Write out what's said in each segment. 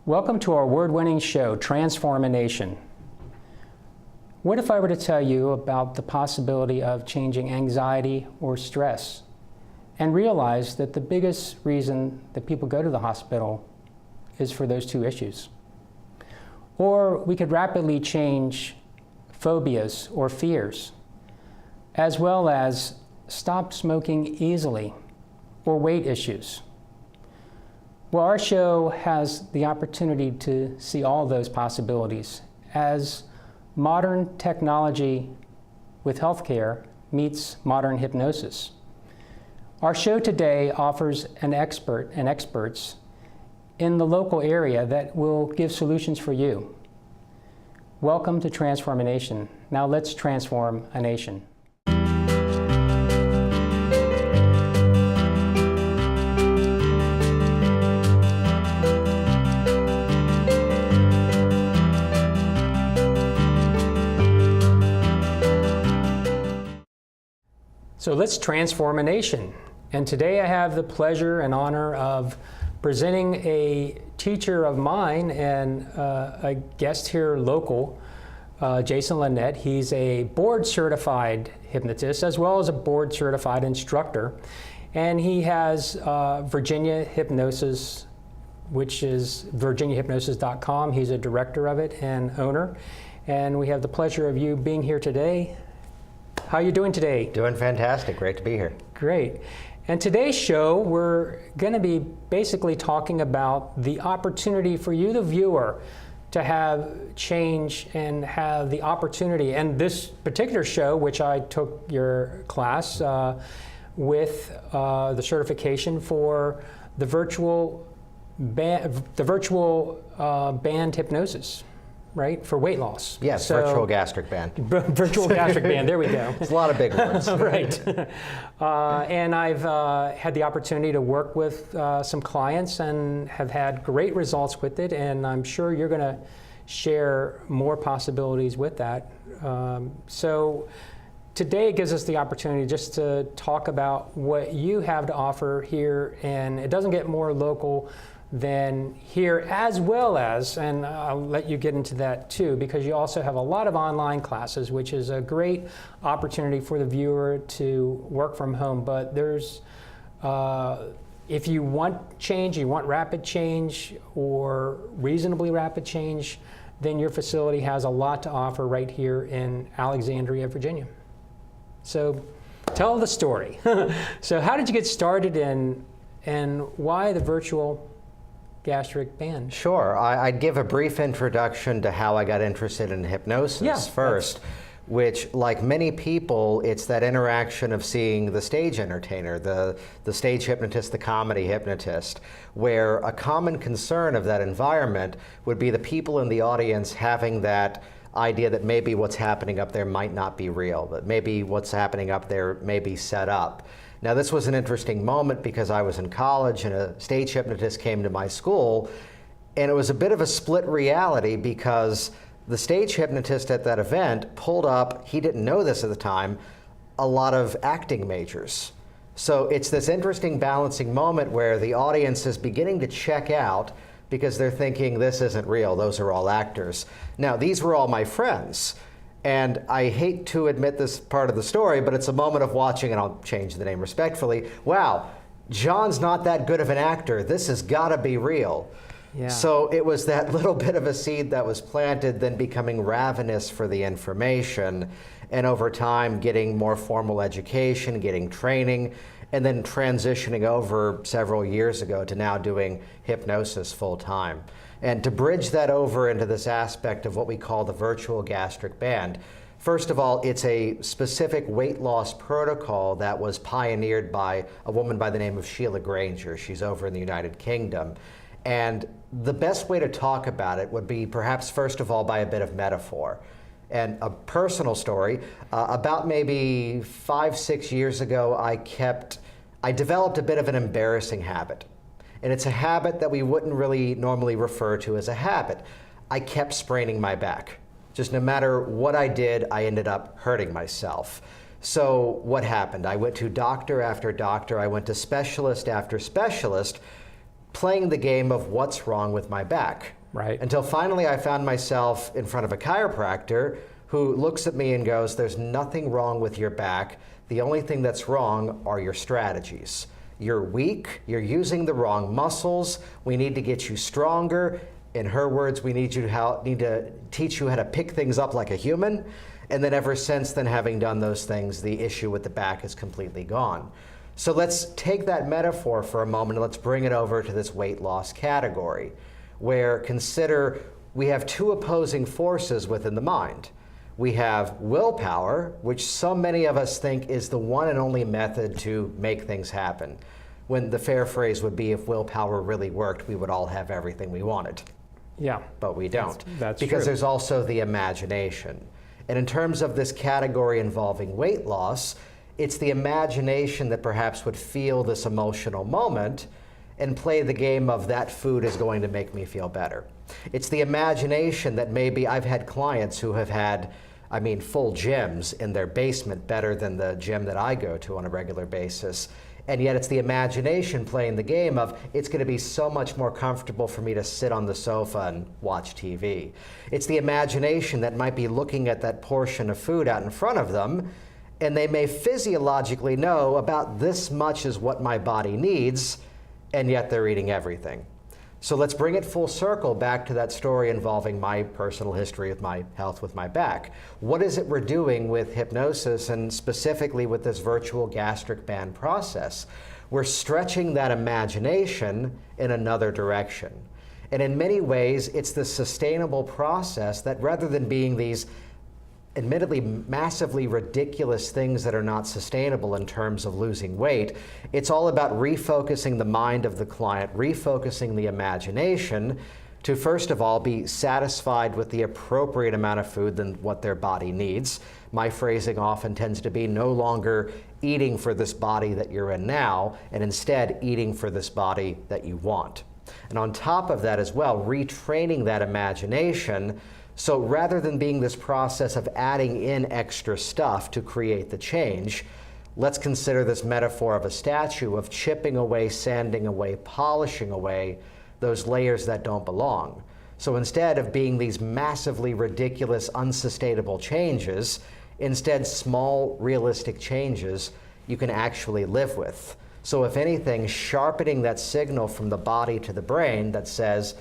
Welcome to our award-winning show, Transformation. What if I were to tell you about the possibility of changing anxiety or stress and realize that the biggest reason that people go to the hospital is for those two issues? Or we could rapidly change phobias or fears, as well as stop smoking easily or weight issues. Well, our show has the opportunity to see all those possibilities as modern technology with healthcare meets modern hypnosis. Our show today offers an expert and experts in the local area that will give solutions for you. Welcome to Transformation. Now let's transform a nation. So let's transform a nation. And today I have the pleasure and honor of presenting a teacher of mine and a guest here local, Jason Lynette. He's a board certified hypnotist as well as a board certified instructor. And he has Virginia Hypnosis, which is virginiahypnosis.com. He's a director of it and owner. And we have the pleasure of you being here today. How are you doing today? Doing fantastic. Great to be here. Great. And today's show, we're going to be basically talking about the opportunity for you, the viewer, to have change and have the opportunity. And this particular show, which I took your class with the certification for the virtual band hypnosis. Right, for weight loss. Yes, so, virtual gastric band. Virtual gastric band, there we go. It's a lot of big words. Right. And I've had the opportunity to work with some clients and have had great results with it, and I'm sure you're going to share more possibilities with that. So today it gives us the opportunity just to talk about what you have to offer here, and it doesn't get more local than here, as well as, and I'll let you get into that too, because you also have a lot of online classes, which is a great opportunity for the viewer to work from home. But there's, if you want change, you want rapid change or reasonably rapid change, then your facility has a lot to offer right here in Alexandria, Virginia. So tell the story. So how did you get started in, and why the virtual gastric band? Sure. I'd give a brief introduction to how I got interested in hypnosis first, which, like many people, it's that interaction of seeing the stage entertainer, the stage hypnotist, the comedy hypnotist, where a common concern of that environment would be the people in the audience having that idea that maybe what's happening up there might not be real, that maybe what's happening up there may be set up. Now, this was an interesting moment because I was in college and a stage hypnotist came to my school, and it was a bit of a split reality because the stage hypnotist at that event pulled up, he didn't know this at the time, a lot of acting majors. So it's this interesting balancing moment where the audience is beginning to check out because they're thinking this isn't real, those are all actors. Now, these were all my friends. And I hate to admit this part of the story, but it's a moment of watching, and I'll change the name respectfully. Wow, John's not that good of an actor. This has got to be real. Yeah. So it was that little bit of a seed that was planted, then becoming ravenous for the information, and over time getting more formal education, getting training, and then transitioning over several years ago to now doing hypnosis full time. And to bridge that over into this aspect of what we call the virtual gastric band, first of all, it's a specific weight loss protocol that was pioneered by a woman by the name of Sheila Granger. She's over in the United Kingdom. And the best way to talk about it would be perhaps first of all by a bit of metaphor. And a personal story, about maybe 5-6 years ago, I developed a bit of an embarrassing habit. And it's a habit that we wouldn't really normally refer to as a habit. I kept spraining my back. Just no matter what I did, I ended up hurting myself. So what happened? I went to doctor after doctor. I went to specialist after specialist. playing the game of what's wrong with my back. Right. Until finally I found myself in front of a chiropractor who looks at me and goes, there's nothing wrong with your back. The only thing that's wrong are your strategies. You're weak, you're using the wrong muscles, we need to get you stronger. In her words, we need to teach you how to pick things up like a human. And then ever since then, having done those things, the issue with the back is completely gone. So let's take that metaphor for a moment and let's bring it over to this weight loss category, where consider we have two opposing forces within the mind. We have willpower, which so many of us think is the one and only method to make things happen. When the fair phrase would be, if willpower really worked, we would all have everything we wanted. Yeah. But we don't. That's because true. There's also the imagination. And in terms of this category involving weight loss, it's the imagination that perhaps would feel this emotional moment and play the game of that food is going to make me feel better. It's the imagination that maybe I've had clients who have had, full gyms in their basement, better than the gym that I go to on a regular basis. And yet it's the imagination playing the game of, it's going to be so much more comfortable for me to sit on the sofa and watch TV. It's the imagination that might be looking at that portion of food out in front of them, and they may physiologically know about this much is what my body needs, and yet they're eating everything. So let's bring it full circle back to that story involving my personal history with my health with my back. What is it we're doing with hypnosis, and specifically with this virtual gastric band process? We're stretching that imagination in another direction. And in many ways, it's the sustainable process that, rather than being these admittedly massively ridiculous things that are not sustainable in terms of losing weight, it's all about refocusing the mind of the client, refocusing the imagination to, first of all, be satisfied with the appropriate amount of food than what their body needs. My phrasing often tends to be no longer eating for this body that you're in now, and instead eating for this body that you want. And on top of that as well, retraining that imagination. So rather than being this process of adding in extra stuff to create the change, let's consider this metaphor of a statue, of chipping away, sanding away, polishing away those layers that don't belong. So instead of being these massively ridiculous, unsustainable changes, instead small, realistic changes you can actually live with. So if anything, sharpening that signal from the body to the brain that says,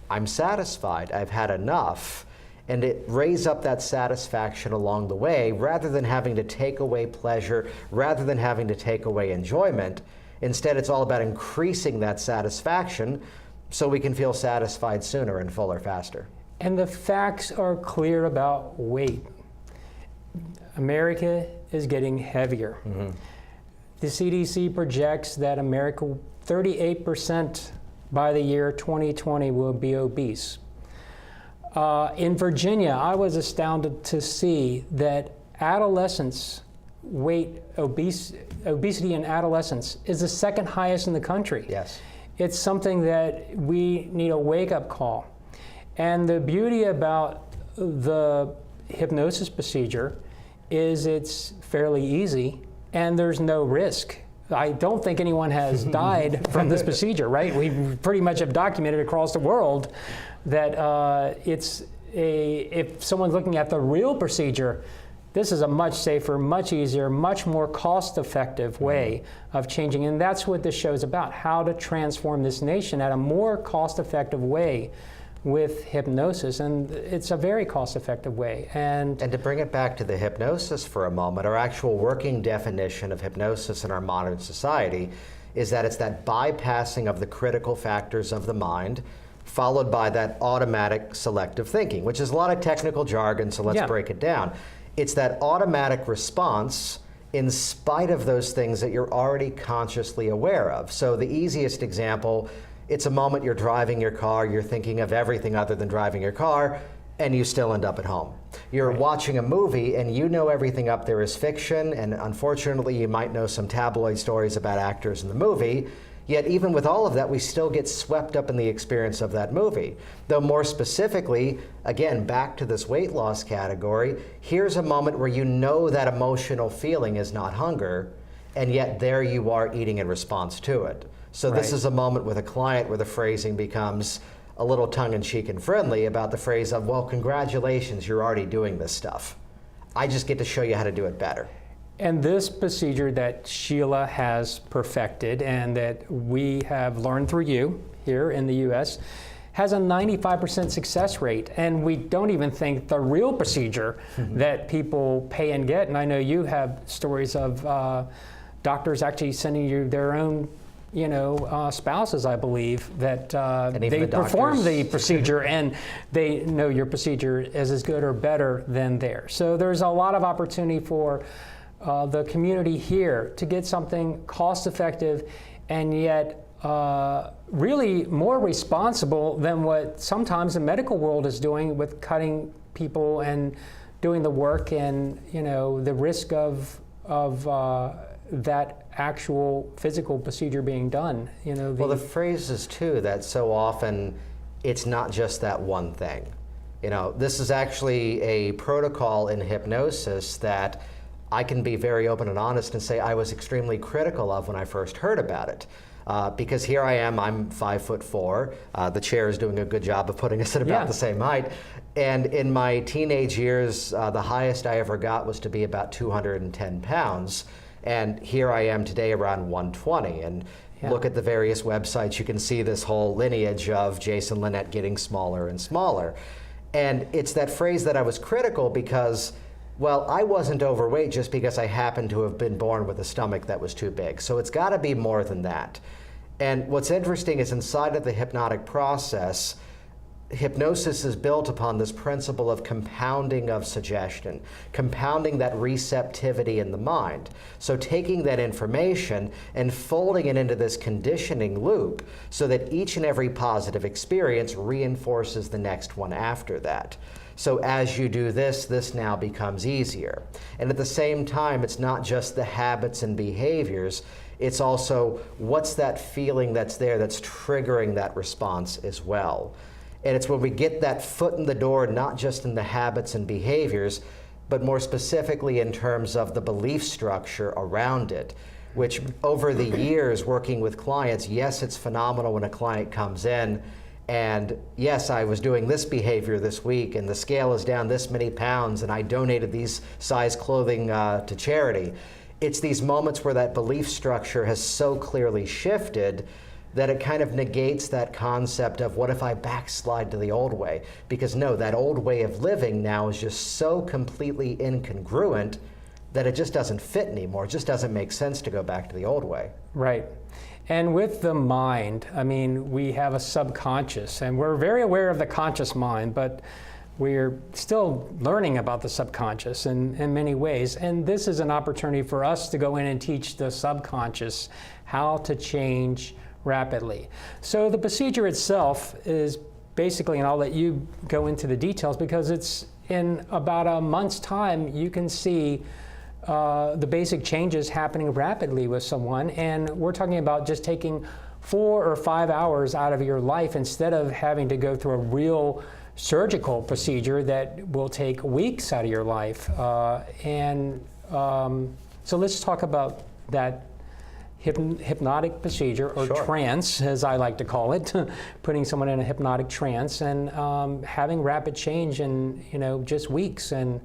I'm satisfied, I've had enough, and it raise up that satisfaction along the way, rather than having to take away pleasure, rather than having to take away enjoyment. Instead, it's all about increasing that satisfaction so we can feel satisfied sooner and fuller faster. And the facts are clear about weight. America is getting heavier. Mm-hmm. The CDC projects that America, 38% by the year 2020 will be obese. In Virginia, I was astounded to see that adolescents' obesity in adolescents is the second highest in the country. Yes. It's something that we need a wake-up call. And the beauty about the hypnosis procedure is it's fairly easy and there's no risk. I don't think anyone has died from this procedure, right? We pretty much have documented across the world that if someone's looking at the real procedure, this is a much safer, much easier, much more cost-effective way of changing. And that's what this show is about, how to transform this nation at a more cost-effective way with hypnosis. And it's a very cost-effective way. And to bring it back to the hypnosis for a moment, our actual working definition of hypnosis in our modern society is that it's that bypassing of the critical factors of the mind, followed by that automatic selective thinking, which is a lot of technical jargon, so let's break it down. It's that automatic response in spite of those things that you're already consciously aware of. So the easiest example, it's a moment you're driving your car, you're thinking of everything other than driving your car, and you still end up at home. You're watching a movie and you know everything up there is fiction, and unfortunately you might know some tabloid stories about actors in the movie, yet even with all of that, we still get swept up in the experience of that movie. Though more specifically, again, back to this weight loss category, here's a moment where you know that emotional feeling is not hunger, and yet there you are eating in response to it. So this is a moment with a client where the phrasing becomes a little tongue-in-cheek and friendly about the phrase of, well, congratulations, you're already doing this stuff. I just get to show you how to do it better. And this procedure that Sheila has perfected and that we have learned through you here in the US has a 95% success rate. And we don't even think the real procedure that people pay and get, and I know you have stories of doctors actually sending you their own spouses, I believe, that they perform the procedure and they know your procedure is as good or better than theirs. So there's a lot of opportunity for the community here to get something cost-effective and yet really more responsible than what sometimes the medical world is doing with cutting people and doing the work and the risk of that actual physical procedure being done. Well, the phrase is too that so often it's not just that one thing. This is actually a protocol in hypnosis that I can be very open and honest and say I was extremely critical of when I first heard about it. Because here I am, I'm 5'4". The chair is doing a good job of putting us at about the same height. And in my teenage years, the highest I ever got was to be about 210 pounds. And here I am today around 120. And look at the various websites, you can see this whole lineage of Jason Linett getting smaller and smaller. And it's that phrase that I was critical because, well, I wasn't overweight just because I happened to have been born with a stomach that was too big. So it's got to be more than that. And what's interesting is inside of the hypnotic process, hypnosis is built upon this principle of compounding of suggestion, compounding that receptivity in the mind. So taking that information and folding it into this conditioning loop so that each and every positive experience reinforces the next one after that. So as you do this, this now becomes easier. And at the same time, it's not just the habits and behaviors, it's also what's that feeling that's there that's triggering that response as well. And it's when we get that foot in the door, not just in the habits and behaviors, but more specifically in terms of the belief structure around it, which over the years working with clients, yes, it's phenomenal when a client comes in and yes, I was doing this behavior this week and the scale is down this many pounds and I donated these size clothing to charity. It's these moments where that belief structure has so clearly shifted that it kind of negates that concept of what if I backslide to the old way? Because no, that old way of living now is just so completely incongruent that it just doesn't fit anymore. It just doesn't make sense to go back to the old way. Right. And with the mind, I mean, we have a subconscious, and we're very aware of the conscious mind, but we're still learning about the subconscious in many ways. And this is an opportunity for us to go in and teach the subconscious how to change rapidly. So the procedure itself is basically, and I'll let you go into the details because it's in about a month's time, you can see the basic changes happening rapidly with someone. And we're talking about just taking 4 or 5 hours out of your life instead of having to go through a real surgical procedure that will take weeks out of your life. So let's talk about that hypnotic procedure, or trance, as I like to call it, putting someone in a hypnotic trance and having rapid change in just weeks. And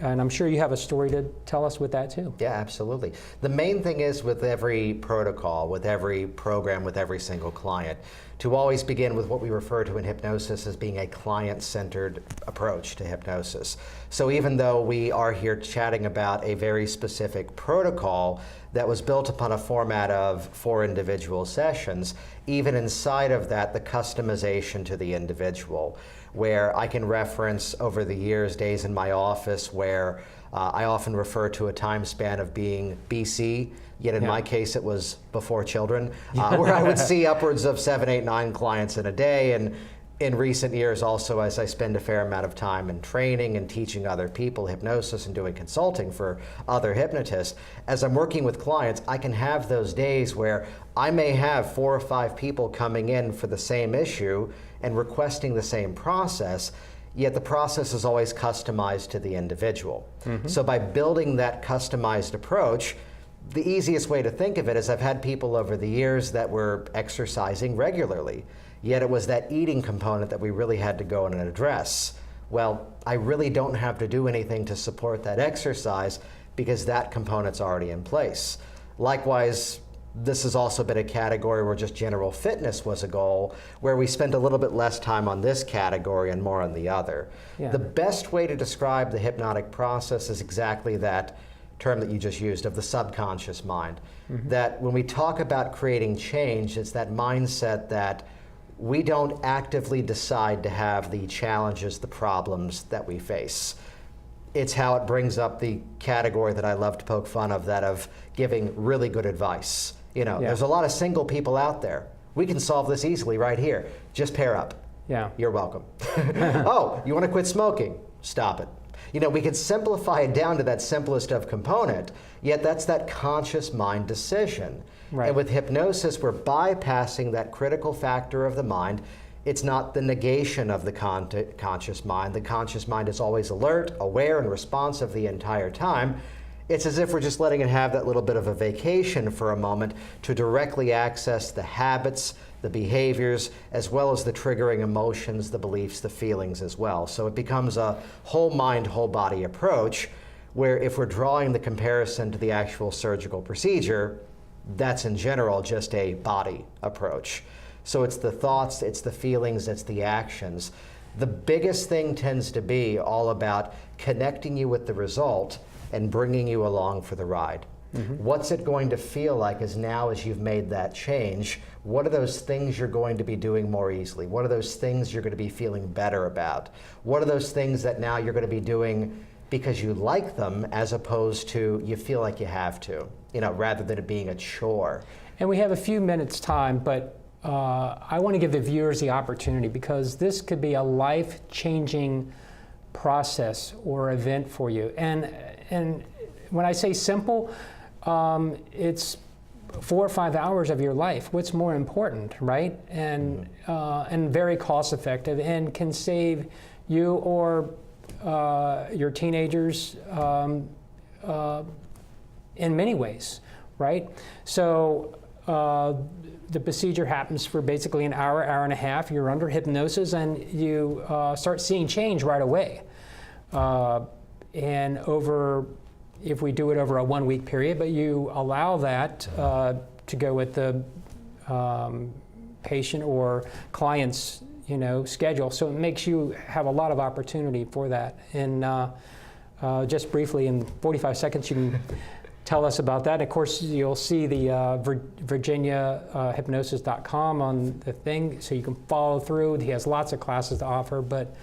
I'm sure you have a story to tell us with that too. Yeah, absolutely. The main thing is with every protocol, with every program, with every single client, to always begin with what we refer to in hypnosis as being a client-centered approach to hypnosis. So even though we are here chatting about a very specific protocol that was built upon a format of 4 individual sessions, even inside of that, the customization to the individual, where I can reference over the years days in my office where I often refer to a time span of being BC, yet in my case it was before children, where I would see upwards of 7, 8, 9 clients in a day. And in recent years also, as I spend a fair amount of time in training and teaching other people hypnosis and doing consulting for other hypnotists, as I'm working with clients, I can have those days where I may have 4 or 5 people coming in for the same issue and requesting the same process, yet the process is always customized to the individual. So by building that customized approach, the easiest way to think of it is I've had people over the years that were exercising regularly, yet it was that eating component that we really had to go in and address. Well, I really don't have to do anything to support that exercise because that component's already in place. Likewise, this has also been a category where just general fitness was a goal, where we spent a little bit less time on this category and more on the other. Yeah. The best way to describe the hypnotic process is exactly that term that you just used of the subconscious mind. That when we talk about creating change, it's that mindset that we don't actively decide to have the challenges, the problems that we face. It's how it brings up the category that I love to poke fun of, that of giving really good advice. You know, there's a lot of single people out there. We can solve this easily right here. Just pair up. Yeah. You're welcome. Oh, you want to quit smoking? Stop it. You know, we could simplify it down to that simplest of component, yet that's that conscious mind decision. Right. And with hypnosis, we're bypassing that critical factor of the mind. It's not the negation of the conscious mind. The conscious mind is always alert, aware, and responsive the entire time. It's as if we're just letting it have that little bit of a vacation for a moment to directly access the habits, the behaviors, as well as the triggering emotions, the beliefs, the feelings as well. So it becomes a whole mind, whole body approach, where if we're drawing the comparison to the actual surgical procedure, that's in general just a body approach. So it's the thoughts, it's the feelings, it's the actions. The biggest thing tends to be all about connecting you with the result and bringing you along for the ride. What's it going to feel like as you've made that change? What are those things you're going to be doing more easily? What are those things you're going to be feeling better about? What are those things that now you're going to be doing because you like them as opposed to you feel like you have to, you know, rather than it being a chore? And we have a few minutes time, but I want to give the viewers the opportunity, because this could be a life-changing process or event for you. And when I say simple, it's 4 or 5 hours of your life. What's more important, right? And very cost effective, and can save you or your teenagers in many ways, right? So the procedure happens for basically an hour, hour and a half. You're under hypnosis, and you start seeing change right away. And if we do it over a 1-week period, but you allow that to go with the patient or client's, schedule. So it makes you have a lot of opportunity for that. And just briefly, in 45 seconds, you can tell us about that. Of course, you'll see the virginiahypnosis.com on the thing, so you can follow through. He has lots of classes to offer, but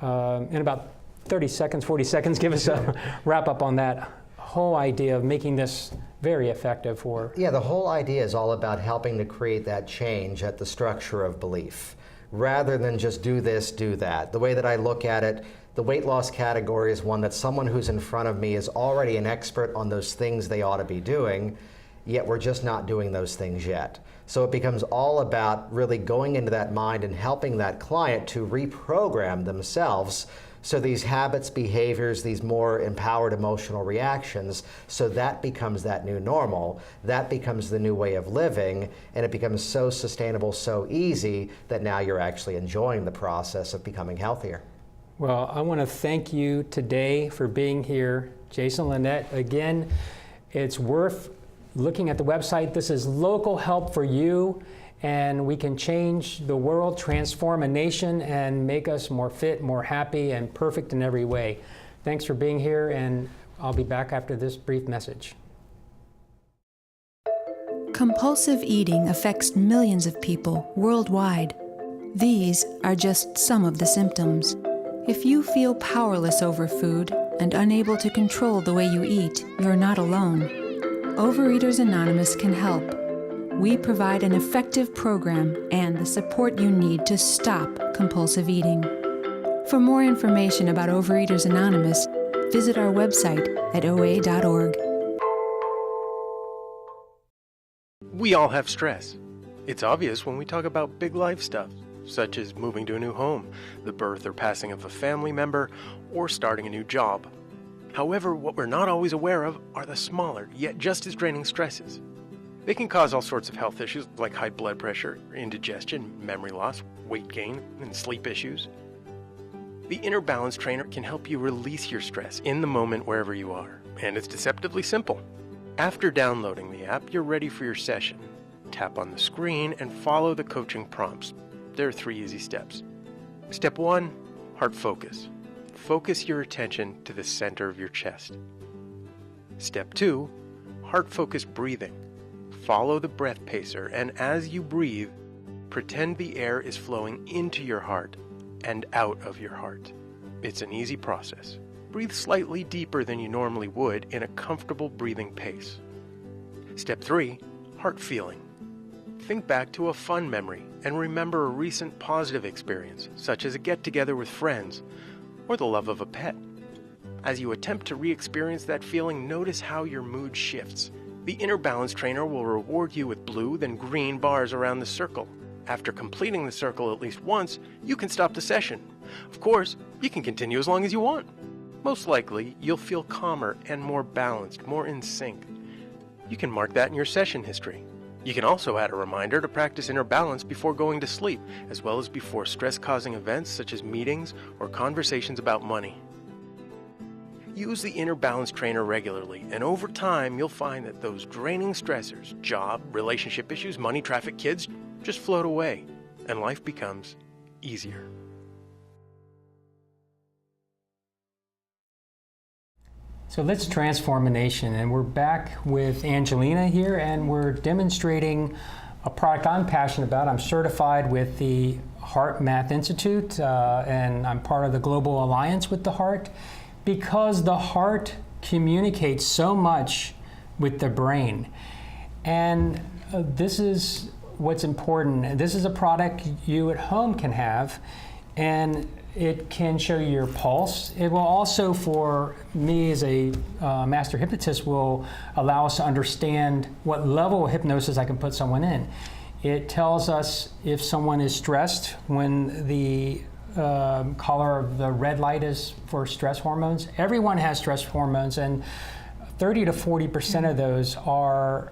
in about 30 seconds, 40 seconds, give us a wrap up on that whole idea of making this very effective for... Yeah, the whole idea is all about helping to create that change at the structure of belief, rather than just do this, do that. The way that I look at it, the weight loss category is one that someone who's in front of me is already an expert on those things they ought to be doing, yet we're just not doing those things yet. So it becomes all about really going into that mind and helping that client to reprogram themselves. So these habits, behaviors, these more empowered emotional reactions, so that becomes that new normal, that becomes the new way of living, and it becomes so sustainable, so easy, that now you're actually enjoying the process of becoming healthier. Well, I want to thank you today for being here, Jason Linett. Again, it's worth looking at the website. This is local help for you, and we can change the world, transform a nation, and make us more fit, more happy, and perfect in every way. Thanks for being here, and I'll be back after this brief message. Compulsive eating affects millions of people worldwide. These are just some of the symptoms. If you feel powerless over food and unable to control the way you eat, you're not alone. Overeaters Anonymous can help. We provide an effective program and the support you need to stop compulsive eating. For more information about Overeaters Anonymous, visit our website at oa.org. We all have stress. It's obvious when we talk about big life stuff, such as moving to a new home, the birth or passing of a family member, or starting a new job. However, what we're not always aware of are the smaller, yet just as draining stresses. They can cause all sorts of health issues like high blood pressure, indigestion, memory loss, weight gain, and sleep issues. The Inner Balance Trainer can help you release your stress in the moment wherever you are, and it's deceptively simple. After downloading the app, you're ready for your session. Tap on the screen and follow the coaching prompts. There are 3 easy steps. Step 1, heart focus. Focus your attention to the center of your chest. Step 2, heart focused breathing. Follow the breath pacer, and as you breathe, pretend the air is flowing into your heart and out of your heart. It's an easy process. Breathe slightly deeper than you normally would in a comfortable breathing pace. Step 3, heart feeling. Think back to a fun memory and remember a recent positive experience, such as a get-together with friends or the love of a pet. As you attempt to re-experience that feeling, notice how your mood shifts. The Inner Balance Trainer will reward you with blue, then green bars around the circle. After completing the circle at least once, you can stop the session. Of course, you can continue as long as you want. Most likely, you'll feel calmer and more balanced, more in sync. You can mark that in your session history. You can also add a reminder to practice inner balance before going to sleep, as well as before stress-causing events such as meetings or conversations about money. Use the Inner Balance Trainer regularly, and over time, you'll find that those draining stressors, job, relationship issues, money, traffic, kids, just float away, and life becomes easier. So let's transform a nation, and we're back with Angelina here, and we're demonstrating a product I'm passionate about. I'm certified with the Heart Math Institute, and I'm part of the Global Alliance with the Heart, because the heart communicates so much with the brain. And this is what's important. This is a product you at home can have, and it can show you your pulse. It will also, for me as a master hypnotist, will allow us to understand what level of hypnosis I can put someone in. It tells us if someone is stressed when the color of the red light is for stress hormones. Everyone has stress hormones, and 30 to 40% of those are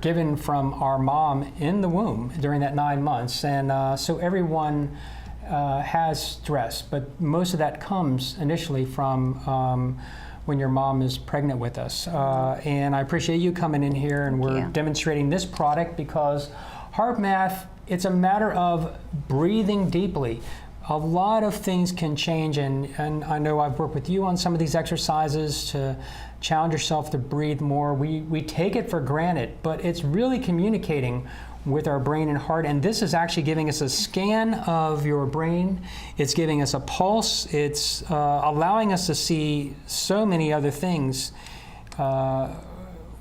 given from our mom in the womb during that 9 months. And so everyone has stress, but most of that comes initially from when your mom is pregnant with us. And I appreciate you coming in here, and we're demonstrating this product because Heart Math, it's a matter of breathing deeply. A lot of things can change, and I know I've worked with you on some of these exercises to challenge yourself to breathe more. We take it for granted, but it's really communicating with our brain and heart, and this is actually giving us a scan of your brain. It's giving us a pulse. It's allowing us to see so many other things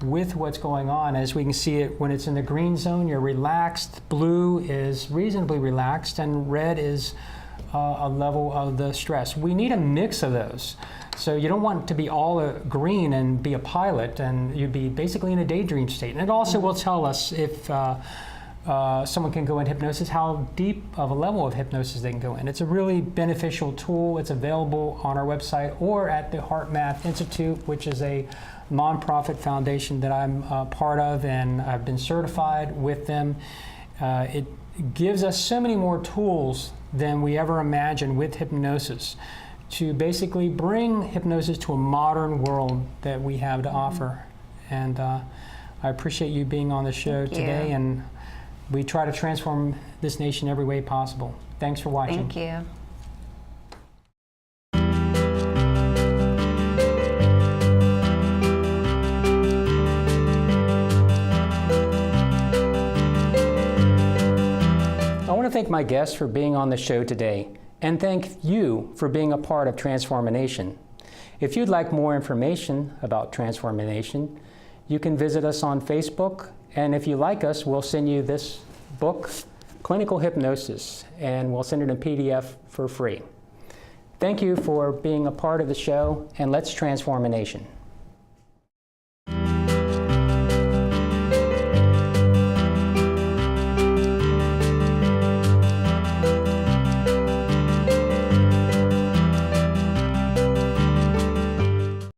with what's going on. As we can see it, when it's in the green zone, you're relaxed. Blue is reasonably relaxed, and red is a level of the stress. We need a mix of those. So you don't want to be all green and be a pilot, and you'd be basically in a daydream state. And it also will tell us if someone can go in hypnosis, how deep of a level of hypnosis they can go in. It's a really beneficial tool. It's available on our website or at the Heart Math Institute, which is a nonprofit foundation that I'm part of, and I've been certified with them. It gives us so many more tools than we ever imagined with hypnosis to basically bring hypnosis to a modern world that we have to offer. And I appreciate you being on the show today, and we try to transform this nation every way possible. Thanks for watching. Thank you. I want to thank my guests for being on the show today, and thank you for being a part of Transformation. If you'd like more information about Transformation, you can visit us on Facebook, and if you like us, we'll send you this book, Clinical Hypnosis, and we'll send it in PDF for free. Thank you for being a part of the show, and let's transform a nation.